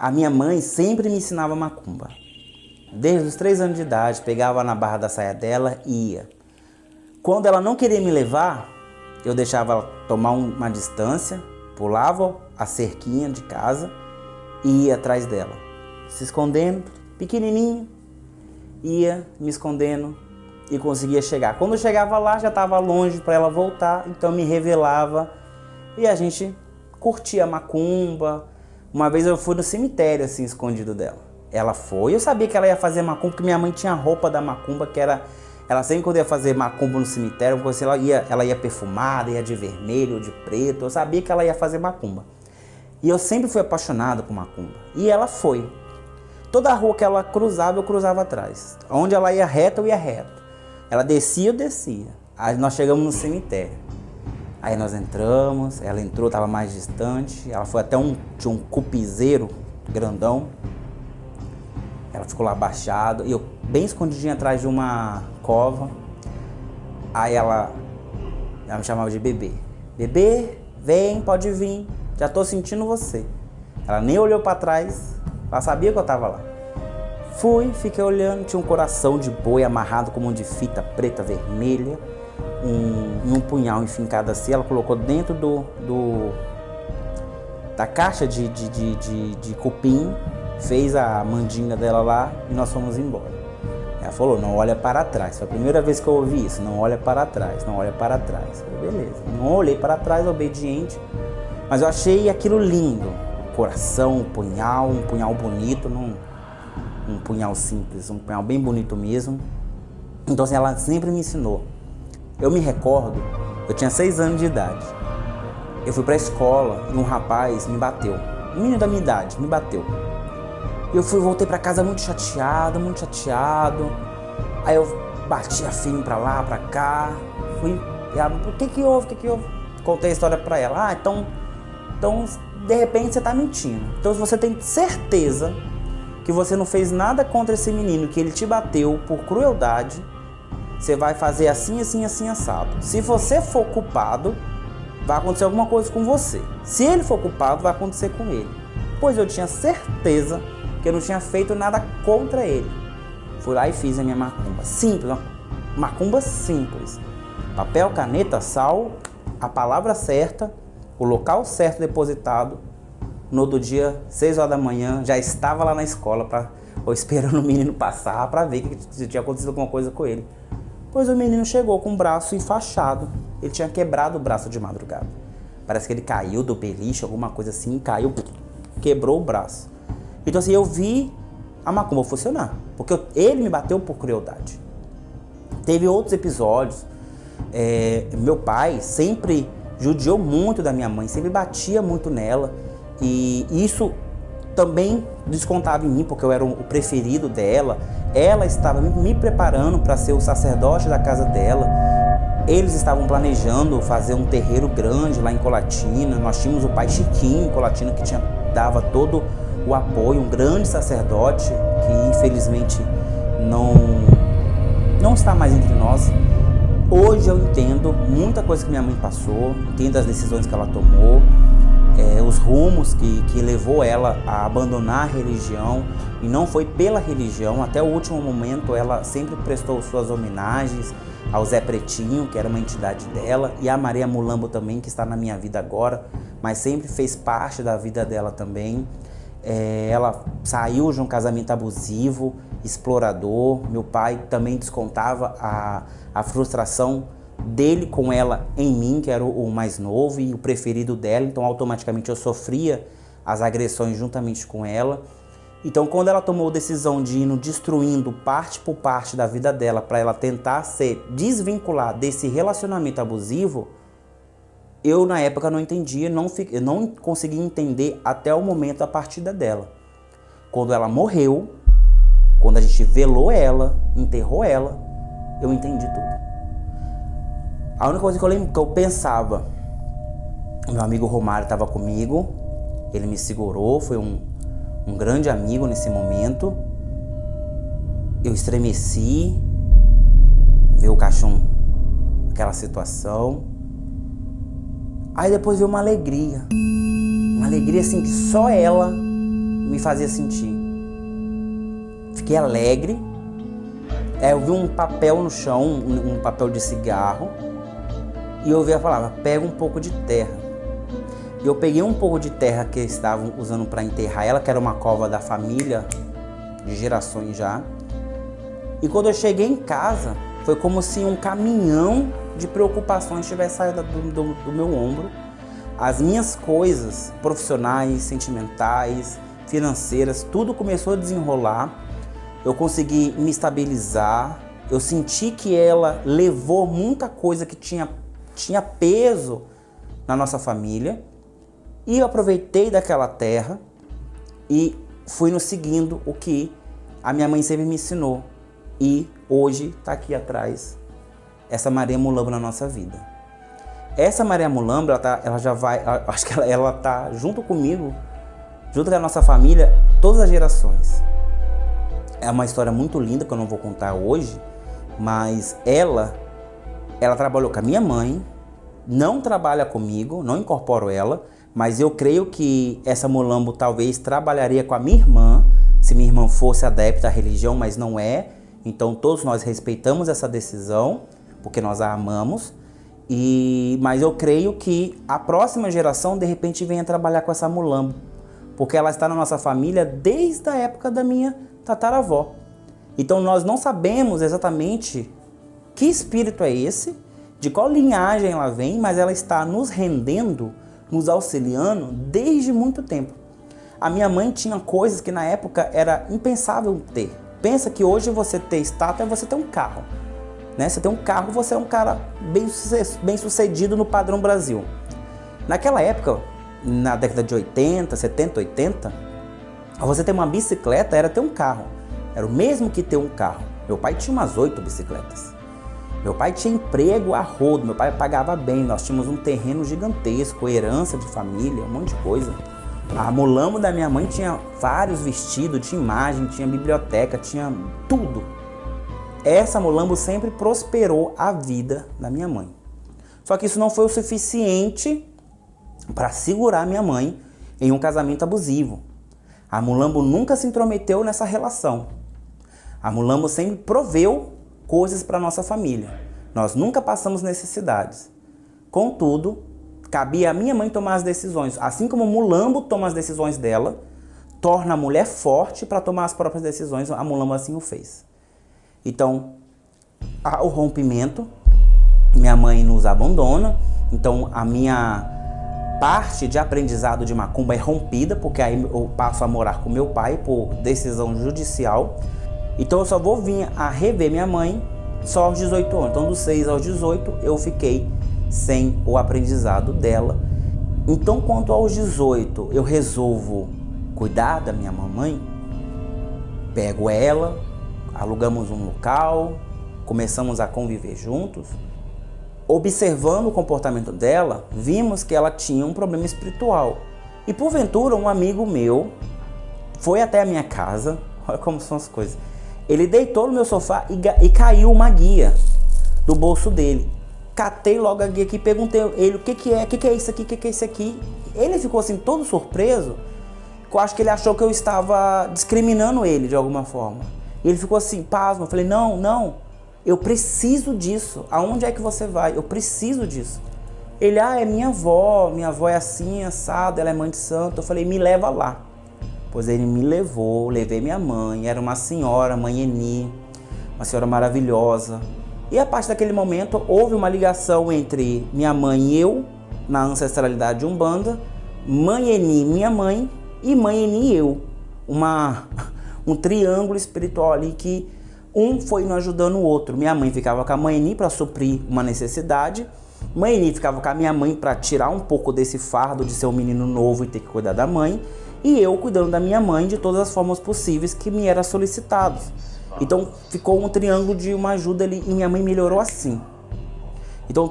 A minha mãe sempre me ensinava macumba. Desde os 3 anos de idade, pegava na barra da saia dela e ia. Quando ela não queria me levar, eu deixava ela tomar uma distância, pulava a cerquinha de casa e ia atrás dela. Se escondendo, pequenininho, ia me escondendo e conseguia chegar. Quando eu chegava lá, já estava longe para ela voltar, então me revelava e a gente curtia a macumba. Uma vez eu fui no cemitério, assim, escondido dela. Ela foi, eu sabia que ela ia fazer macumba, porque minha mãe tinha roupa da macumba, que era... Ela sempre quando ia fazer macumba no cemitério, ela ia perfumada, ia de vermelho ou de preto, eu sabia que ela ia fazer macumba. E eu sempre fui apaixonado por macumba. E ela foi. Toda a rua que ela cruzava, eu cruzava atrás. Onde ela ia reta, eu ia reto. Ela descia, eu descia. Aí nós chegamos no cemitério. Aí nós entramos, ela entrou, estava mais distante. Ela foi até tinha um cupizeiro grandão. Ela ficou lá abaixada. E eu bem escondidinho atrás de uma cova. Aí ela me chamava de bebê. Bebê, vem, pode vir. Já tô sentindo você. Ela nem olhou para trás. Ela sabia que eu tava lá. Fui, fiquei olhando. Tinha um coração de boi amarrado com um monte de fita preta, vermelha. Um punhal enfincado assim. Ela colocou dentro da caixa de cupim. Fez a mandinga dela lá e nós fomos embora. Ela falou, não olha para trás. Foi a primeira vez que eu ouvi isso. Não olha para trás, não olha para trás. Eu falei, beleza. Não olhei para trás, obediente. Mas eu achei aquilo lindo. Coração, um punhal bonito. Um punhal simples, um punhal bem bonito mesmo. Então assim, ela sempre me ensinou. Eu me recordo, eu tinha 6 anos de idade. Eu fui para a escola e um rapaz me bateu. Um menino da minha idade me bateu. Eu voltei para casa muito chateado. Aí eu batia firme para lá, para cá. E ela, o que houve? Contei a história para ela. Então, de repente você tá mentindo. Então, se você tem certeza que você não fez nada contra esse menino, que ele te bateu por crueldade, você vai fazer assim, assado. Se você for culpado, vai acontecer alguma coisa com você. Se ele for culpado, vai acontecer com ele. Pois eu tinha certeza que eu não tinha feito nada contra ele. Fui lá e fiz a minha macumba. Simples, uma macumba simples. Papel, caneta, sal, a palavra certa, o local certo depositado. No outro dia, 6 horas da manhã, já estava lá na escola, esperando o menino passar para ver se tinha acontecido alguma coisa com ele. Pois o menino chegou com o braço enfaixado. Ele tinha quebrado o braço de madrugada. Parece que ele caiu do beliche, alguma coisa assim, caiu, quebrou o braço. Então assim, eu vi a macumba funcionar, porque ele me bateu por crueldade. Teve outros episódios. Meu pai sempre judiou muito da minha mãe, sempre batia muito nela. E isso também descontava em mim, porque eu era o preferido dela. Ela estava me preparando para ser o sacerdote da casa dela. Eles estavam planejando fazer um terreiro grande lá em Colatina. Nós tínhamos o pai Chiquinho em Colatina, que dava todo o apoio, um grande sacerdote que infelizmente não está mais entre nós. Hoje eu entendo muita coisa que minha mãe passou, entendo as decisões que ela tomou, os rumos que levou ela a abandonar a religião, e não foi pela religião. Até o último momento ela sempre prestou suas homenagens ao Zé Pretinho, que era uma entidade dela, e a Maria Mulambo também, que está na minha vida agora, mas sempre fez parte da vida dela também. Ela saiu de um casamento abusivo, explorador. Meu pai também descontava a frustração dele com ela em mim, que era o mais novo e o preferido dela. Então automaticamente eu sofria as agressões juntamente com ela. Então quando ela tomou a decisão de ir destruindo parte por parte da vida dela para ela tentar se desvincular desse relacionamento abusivo, eu na época não entendia, eu não conseguia entender até o momento da partida dela. Quando ela morreu, quando a gente velou ela, enterrou ela, eu entendi tudo. A única coisa que eu lembro, que eu pensava, meu amigo Romário estava comigo, ele me segurou, foi um grande amigo nesse momento. Eu estremeci, ver o caixão, aquela situação. Aí depois veio uma alegria assim que só ela me me fazia sentir. Fiquei alegre. Eu vi um papel no chão, um papel de cigarro, e eu ouvi a palavra, pega um pouco de terra. E eu peguei um pouco de terra que eles estavam usando para enterrar ela, que era uma cova da família, de gerações já. E quando eu cheguei em casa, foi como se um caminhão de preocupações tivesse saído do meu ombro. As minhas coisas profissionais, sentimentais, financeiras, tudo começou a desenrolar. Eu consegui me estabilizar. Eu senti que ela levou muita coisa que tinha peso na nossa família. E eu aproveitei daquela terra e fui no seguindo o que a minha mãe sempre me ensinou. E hoje está aqui atrás essa Maria Mulamba na nossa vida. Essa Maria Mulamba, ela já vai, acho que ela está junto comigo, junto com a nossa família, todas as gerações. É uma história muito linda que eu não vou contar hoje, mas ela trabalhou com a minha mãe, não trabalha comigo, não incorporo ela, mas eu creio que essa Mulambo talvez trabalharia com a minha irmã, se minha irmã fosse adepta à religião, mas não é. Então todos nós respeitamos essa decisão, porque nós a amamos. Mas eu creio que a próxima geração de repente venha trabalhar com essa Mulambo, porque ela está na nossa família desde a época da minha tataravó. Então nós não sabemos exatamente que espírito é esse, de qual linhagem ela vem, mas ela está nos rendendo, nos auxiliando desde muito tempo. A minha mãe tinha coisas que na época era impensável ter. Pensa que hoje você ter status é você ter um carro, né? Você tem um carro, você é um cara bem sucedido no padrão Brasil. Naquela época, na década de 80, 70, 80, você ter uma bicicleta era ter um carro. Era o mesmo que ter um carro. Meu pai tinha umas 8 bicicletas. Meu pai tinha emprego a rodo, meu pai pagava bem, nós tínhamos um terreno gigantesco, herança de família, um monte de coisa. A Mulambo da minha mãe tinha vários vestidos, tinha imagem, tinha biblioteca, tinha tudo. Essa Mulambo sempre prosperou a vida da minha mãe. Só que isso não foi o suficiente para segurar minha mãe em um casamento abusivo. A Mulambo nunca se intrometeu nessa relação. A Mulambo sempre proveu coisas para nossa família. Nós nunca passamos necessidades. Contudo, cabia a minha mãe tomar as decisões. Assim como Mulambo toma as decisões dela, torna a mulher forte para tomar as próprias decisões, a Mulambo assim o fez. Então, o rompimento, minha mãe nos abandona, então a minha parte de aprendizado de macumba é rompida, porque aí eu passo a morar com meu pai por decisão judicial. Então eu só vou vir a rever minha mãe só aos 18 anos. Então dos 6 aos 18 eu fiquei sem o aprendizado dela. Então quanto aos 18 eu resolvo cuidar da minha mamãe, pego ela, alugamos um local, começamos a conviver juntos. Observando o comportamento dela, vimos que ela tinha um problema espiritual. E porventura um amigo meu foi até a minha casa, olha como são as coisas. Ele deitou no meu sofá e caiu uma guia do bolso dele. Catei logo a guia aqui, perguntei a ele o que é isso aqui, o que é isso aqui. Ele ficou assim todo surpreso, que eu acho que ele achou que eu estava discriminando ele de alguma forma. E ele ficou assim, pasmo. Eu falei, não, eu preciso disso. Aonde é que você vai? Eu preciso disso. Ele, é minha avó é assim, assada, ela é mãe de santo. Eu falei, me leva lá. Pois ele me levou, levei minha mãe, era uma senhora, mãe Eni, uma senhora maravilhosa. E a partir daquele momento houve uma ligação entre minha mãe e eu, na ancestralidade de Umbanda, mãe Eni, minha mãe, e mãe Eni e eu. Um triângulo espiritual ali que um foi não ajudando o outro. Minha mãe ficava com a mãe Eni para suprir uma necessidade, mãe Eni ficava com a minha mãe para tirar um pouco desse fardo de ser um menino novo e ter que cuidar da mãe, e eu cuidando da minha mãe de todas as formas possíveis que me eram solicitados. Então ficou um triângulo de uma ajuda ali e minha mãe melhorou assim. Então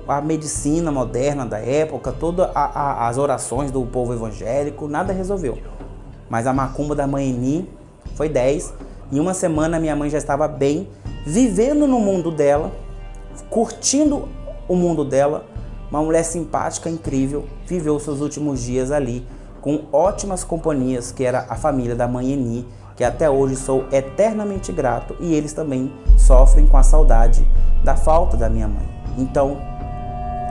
a medicina moderna da época, todas as orações do povo evangélico, nada resolveu. Mas a macumba da mãe Eni foi 10. Em uma semana minha mãe já estava bem, vivendo no mundo dela, curtindo o mundo dela. Uma mulher simpática, incrível, viveu seus últimos dias ali com ótimas companhias, que era a família da mãe Eni, que até hoje sou eternamente grato, e eles também sofrem com a saudade da falta da minha mãe. Então,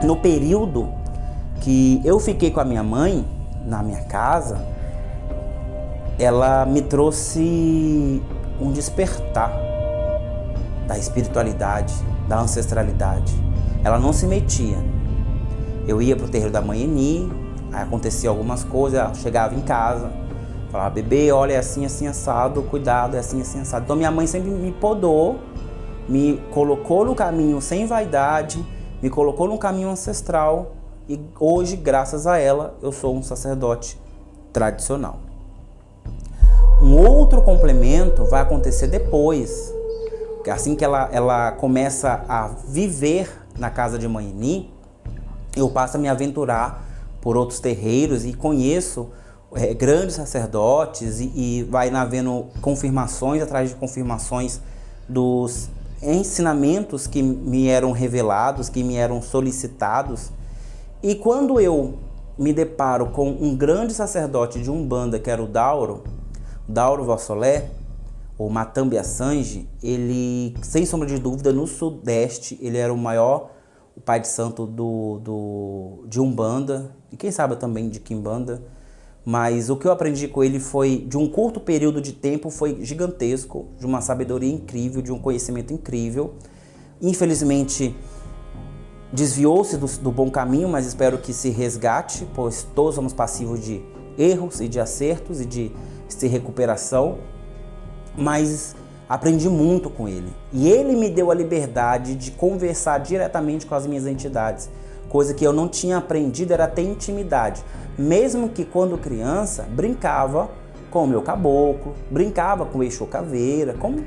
no período que eu fiquei com a minha mãe na minha casa, ela me trouxe um despertar da espiritualidade, da ancestralidade. Ela não se metia. Eu ia pro terreiro da mãe Eni, aí acontecia algumas coisas, ela chegava em casa, falava: bebê, olha, é assim, assim, assado, cuidado, é assim, assim, assado. Então minha mãe sempre me podou, me colocou no caminho sem vaidade, me colocou no caminho ancestral, e hoje, graças a ela, eu sou um sacerdote tradicional. Um outro complemento vai acontecer depois, que assim que ela começa a viver na casa de mãe Eni, eu passo a me aventurar por outros terreiros e conheço grandes sacerdotes e vai havendo confirmações atrás de confirmações dos ensinamentos que me eram revelados, que me eram solicitados. E quando eu me deparo com um grande sacerdote de Umbanda, que era o Dauro Vassolé, ou Matambi Assange, ele, sem sombra de dúvida, no Sudeste, ele era o maior pai de santo de Umbanda, e quem sabe também de Quimbanda. Mas o que eu aprendi com ele foi, de um curto período de tempo, foi gigantesco, de uma sabedoria incrível, de um conhecimento incrível. Infelizmente, desviou-se do bom caminho, mas espero que se resgate, pois todos somos passivos de erros e de acertos e de recuperação. Mas aprendi muito com ele. E ele me deu a liberdade de conversar diretamente com as minhas entidades. Coisa que eu não tinha aprendido era ter intimidade. Mesmo que quando criança, brincava com o meu caboclo, brincava com o Exu Caveira, como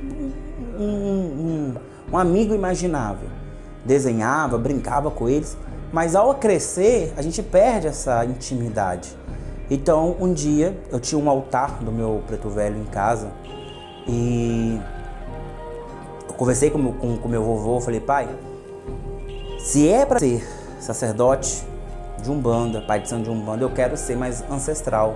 um amigo imaginável. Desenhava, brincava com eles, mas ao crescer, a gente perde essa intimidade. Então, um dia, eu tinha um altar do meu preto velho em casa, e eu conversei com meu vovô, falei: pai, se é para ser sacerdote de Umbanda, pai de santo de Umbanda, eu quero ser mais ancestral.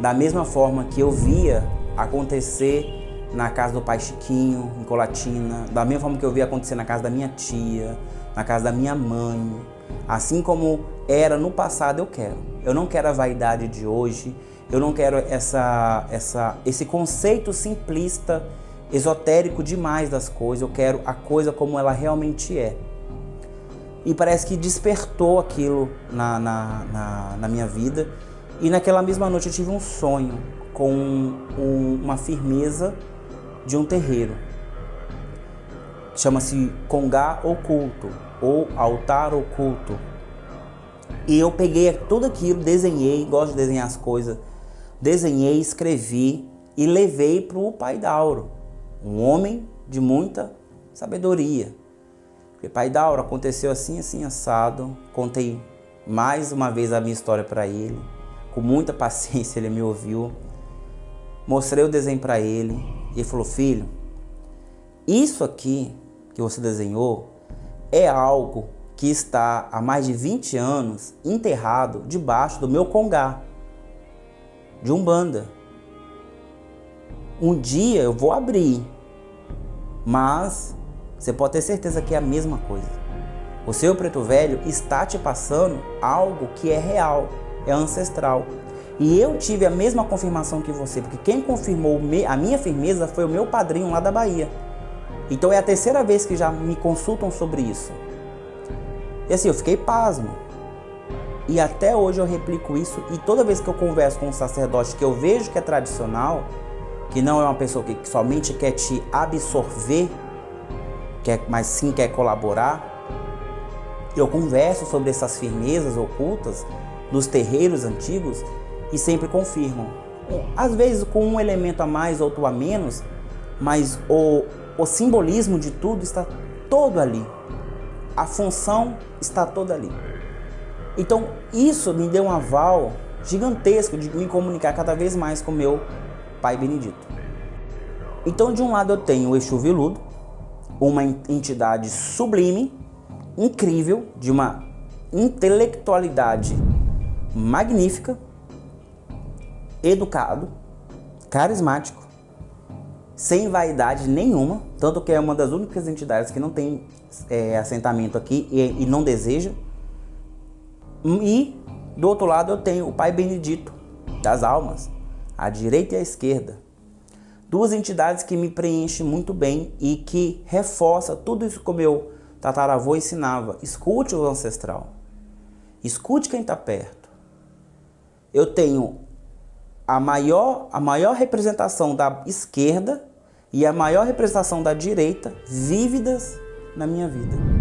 Da mesma forma que eu via acontecer na casa do pai Chiquinho, em Colatina, da mesma forma que eu via acontecer na casa da minha tia, na casa da minha mãe, assim como era no passado, eu quero. Eu não quero a vaidade de hoje, eu não quero esse conceito simplista, esotérico demais das coisas, eu quero a coisa como ela realmente é. E parece que despertou aquilo na minha vida. E naquela mesma noite eu tive um sonho com uma firmeza de um terreiro. Chama-se Congá Oculto, ou Altar Oculto. E eu peguei tudo aquilo, desenhei, gosto de desenhar as coisas, desenhei, escrevi e levei para o pai Dauro, um homem de muita sabedoria. Pai Dauro, aconteceu assim, assim, assado. Contei mais uma vez a minha história para ele. Com muita paciência ele me ouviu. Mostrei o desenho para ele. E ele falou: filho, isso aqui que você desenhou é algo que está há mais de 20 anos enterrado debaixo do meu congá de Umbanda. Um dia eu vou abrir, mas você pode ter certeza que é a mesma coisa. O seu preto velho está te passando algo que é real, é ancestral. E eu tive a mesma confirmação que você, porque quem confirmou a minha firmeza foi o meu padrinho lá da Bahia. Então é a terceira vez que já me consultam sobre isso. E assim, eu fiquei pasmo. E até hoje eu replico isso, e toda vez que eu converso com um sacerdote que eu vejo que é tradicional, que não é uma pessoa que somente quer te absorver, mas sim quer colaborar, eu converso sobre essas firmezas ocultas dos terreiros antigos e sempre confirmam. Às vezes com um elemento a mais, outro a menos, mas o simbolismo de tudo está todo ali. A função está toda ali. Então isso me deu um aval gigantesco de me comunicar cada vez mais com meu pai Benedito. Então de um lado eu tenho o Exu Veludo, uma entidade sublime, incrível, de uma intelectualidade magnífica, educado, carismático, sem vaidade nenhuma, tanto que é uma das únicas entidades que não tem assentamento aqui e não deseja. E do outro lado eu tenho o Pai Benedito das almas, à direita e à esquerda. Duas entidades que me preenchem muito bem e que reforçam tudo isso que o meu tataravô ensinava. Escute o ancestral. Escute quem está perto. Eu tenho a maior representação da esquerda e a maior representação da direita vívidas na minha vida.